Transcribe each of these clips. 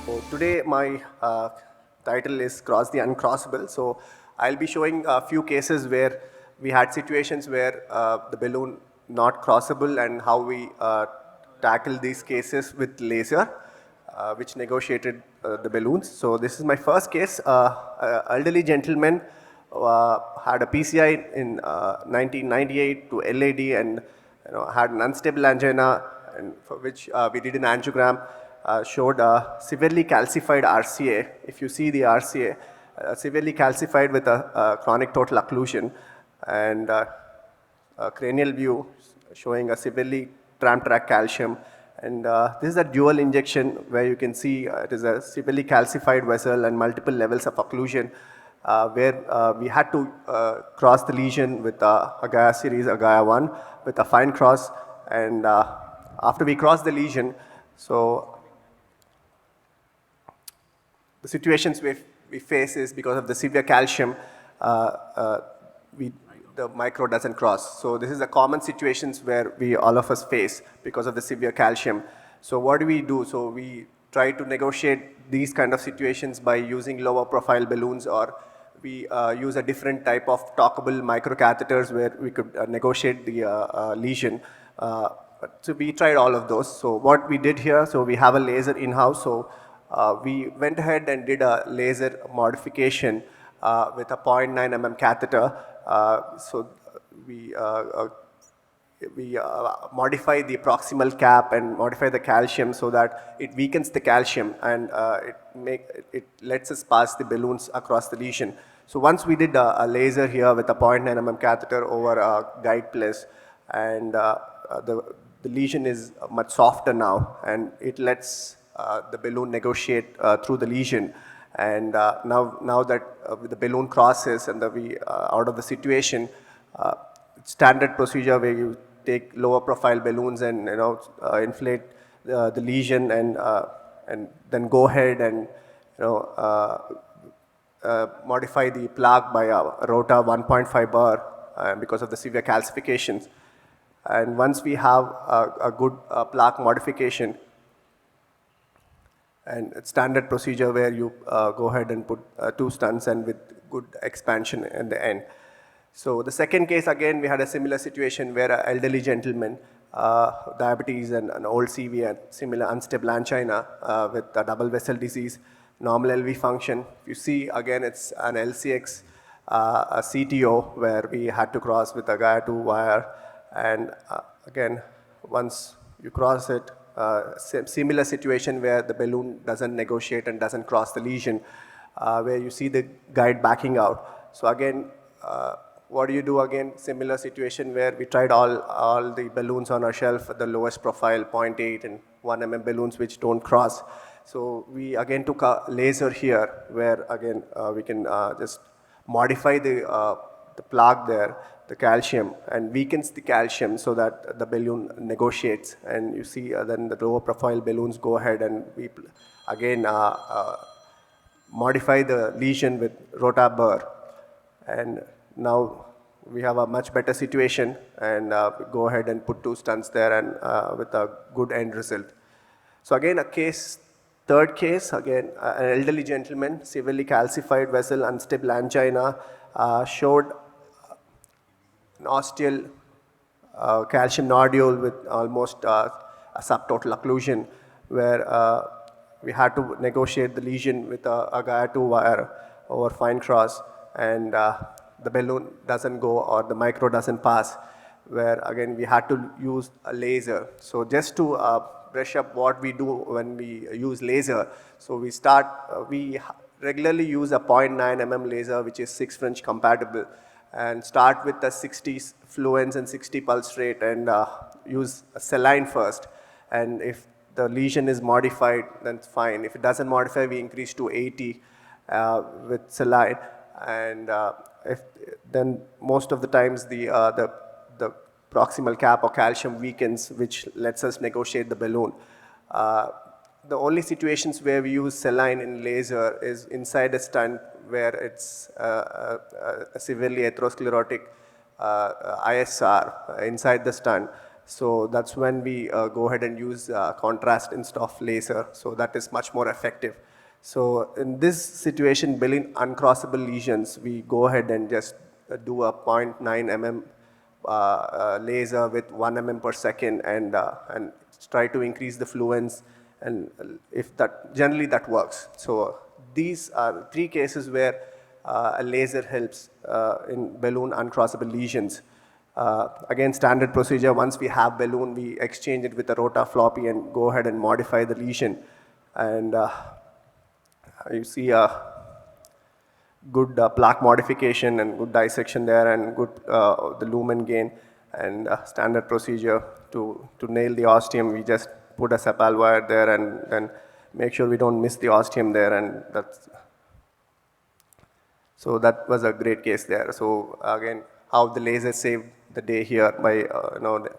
So today my title is Cross the Uncrossable. So I'll be showing a few cases where we had situations where the balloon not crossable and how we tackle these cases with laser, which negotiated the balloons. So this is my first case. Elderly gentleman had a PCI in 1998 to LAD and had an unstable angina, and for which we did an angiogram, showed a severely calcified RCA. If you see the RCA, severely calcified with a chronic total occlusion, and a cranial view showing a severely tram track calcium. And this is a dual injection where you can see it is a severely calcified vessel and multiple levels of occlusion, where we had to cross the lesion with a Gaia series, a Gaia 1, with a fine cross. And after we cross the lesion, so the situations we face is because of the severe calcium, uh, uh, the micro doesn't cross. So this is a common situations where all of us face because of the severe calcium. So what do we do? So we try to negotiate these kind of situations by using lower profile balloons, or we use a different type of talkable microcatheters where we could negotiate the lesion. So we tried all of those. So what we did here, so we have a laser in-house. So we went ahead and did a laser modification with a 0.9 mm catheter. So we modify the proximal cap and modify the calcium so that it weakens the calcium, and it lets us pass the balloons across the lesion. So once we did a laser here with a 0.9 mm catheter over a guide plus, and the lesion is much softer now, and it lets the balloon negotiate through the lesion. And now that the balloon crosses and we out of the situation, standard procedure where you take lower profile balloons and inflate the lesion, and then go ahead and modify the plaque by a rota 1.5 bar because of the severe calcifications. And once we have a good plaque modification, and it's standard procedure where you go ahead and put 2 stents and with good expansion in the end. So the second case, again, we had a similar situation where an elderly gentleman, diabetes and an old CV and similar unstable angina with a double vessel disease, normal LV function. If you see, again, it's an LCX, a CTO, where we had to cross with a Gaia 2 wire. And again, once you cross it, similar situation where the balloon doesn't negotiate and doesn't cross the lesion, where you see the guide backing out. So again, what do you do again? Similar situation where we tried all the balloons on our shelf, the lowest profile, 0.8 and 1 mm balloons which don't cross. So we again took a laser here where again we can just modify the plaque there, the calcium, and weakens the calcium so that the balloon negotiates. And you see then the lower profile balloons go ahead and we again modify the lesion with rota burr. And now we have a much better situation, and go ahead and put 2 stents there, and with a good end result. So again, third case, again, an elderly gentleman, severely calcified vessel, unstable angina, showed an ostial calcium nodule with almost a subtotal occlusion, where we had to negotiate the lesion with a Gaia 2 wire over fine cross, and the balloon doesn't go or the micro doesn't pass, where again we had to use a laser. So just to brush up what we do when we use laser, so we regularly use a 0.9 mm laser, which is 6 French compatible, and start with the 60 fluence and 60 pulse rate, and use a saline first. And if the lesion is modified, then it's fine. If it doesn't modify, we increase to 80 with saline. And then most of the times the proximal cap or calcium weakens, which lets us negotiate the balloon. The only situations where we use saline in laser is inside a stent where it's a severely atherosclerotic ISR inside the stent. So that's when we go ahead and use contrast instead of laser. So that is much more effective. So in this situation, balloon uncrossable lesions, we go ahead and just do a 0.9 mm laser with 1 mm per second, and try to increase the fluence, and if that, generally that works. So these are 3 cases where a laser helps in balloon uncrossable lesions. Again, standard procedure, once we have balloon, we exchange it with a rotafloppy and go ahead and modify the lesion. And you see a good plaque modification and good dissection there, and good the lumen gain, and standard procedure to nail the ostium. We just put a sepal wire there and then make sure we don't miss the ostium there, and so that was a great case there. So again, how the laser saved the day here by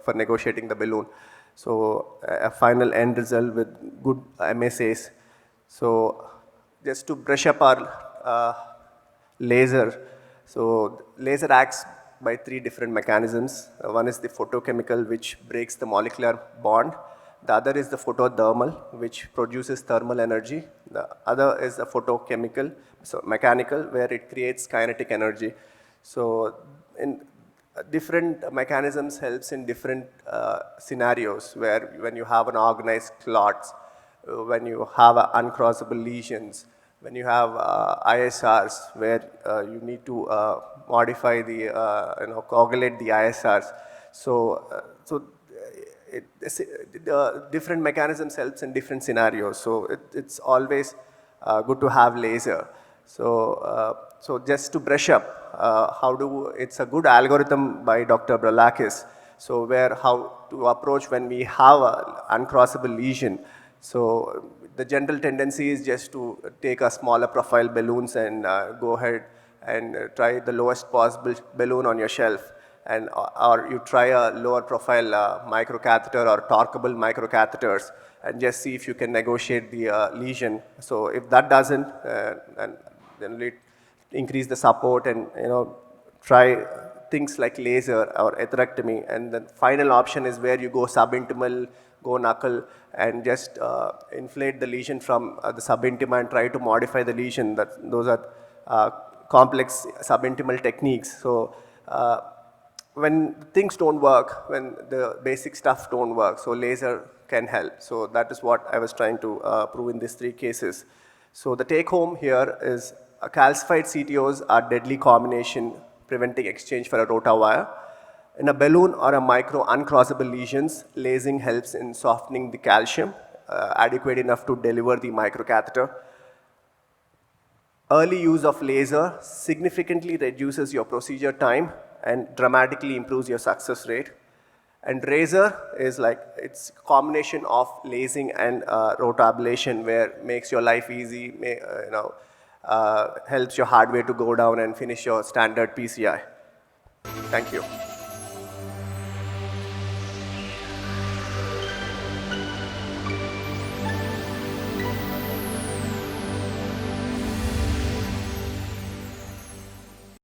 for negotiating the balloon. So a final end result with good MSAs. So just to brush up our laser. So laser acts by 3 different mechanisms. One is the photochemical, which breaks the molecular bond. The other is the photothermal, which produces thermal energy. The other is the photochemical, so mechanical, where it creates kinetic energy. So in different mechanisms helps in different scenarios, where when you have an organized clots, when you have uncrossable lesions, when you have ISRs, where you need to modify the, coagulate the ISRs. So the different mechanisms helps in different scenarios. So it's always good to have laser. So just to brush up, it's a good algorithm by Dr. Bralakis. So how to approach when we have an uncrossable lesion. So the general tendency is just to take a smaller profile balloons and go ahead and try the lowest possible balloon on your shelf, and or you try a lower profile microcatheter or torqueable microcatheters, and just see if you can negotiate the lesion. So if that doesn't, and then increase the support, and try things like laser or atherectomy. And the final option is where you go subintimal, go knuckle, and just inflate the lesion from the subintima and try to modify the lesion. Those are complex subintimal techniques. So when things don't work, when the basic stuff don't work, so laser can help. So that is what I was trying to prove in these 3 cases. So the take home here is calcified CTOs are deadly combination preventing exchange for a rotawire. In a balloon or a micro uncrossable lesions, lasing helps in softening the calcium, adequate enough to deliver the microcatheter. Early use of laser significantly reduces your procedure time and dramatically improves your success rate. And razor is like, it's a combination of lasing and rotablation, where makes your life easy, helps your hardware to go down and finish your standard PCI. Thank you.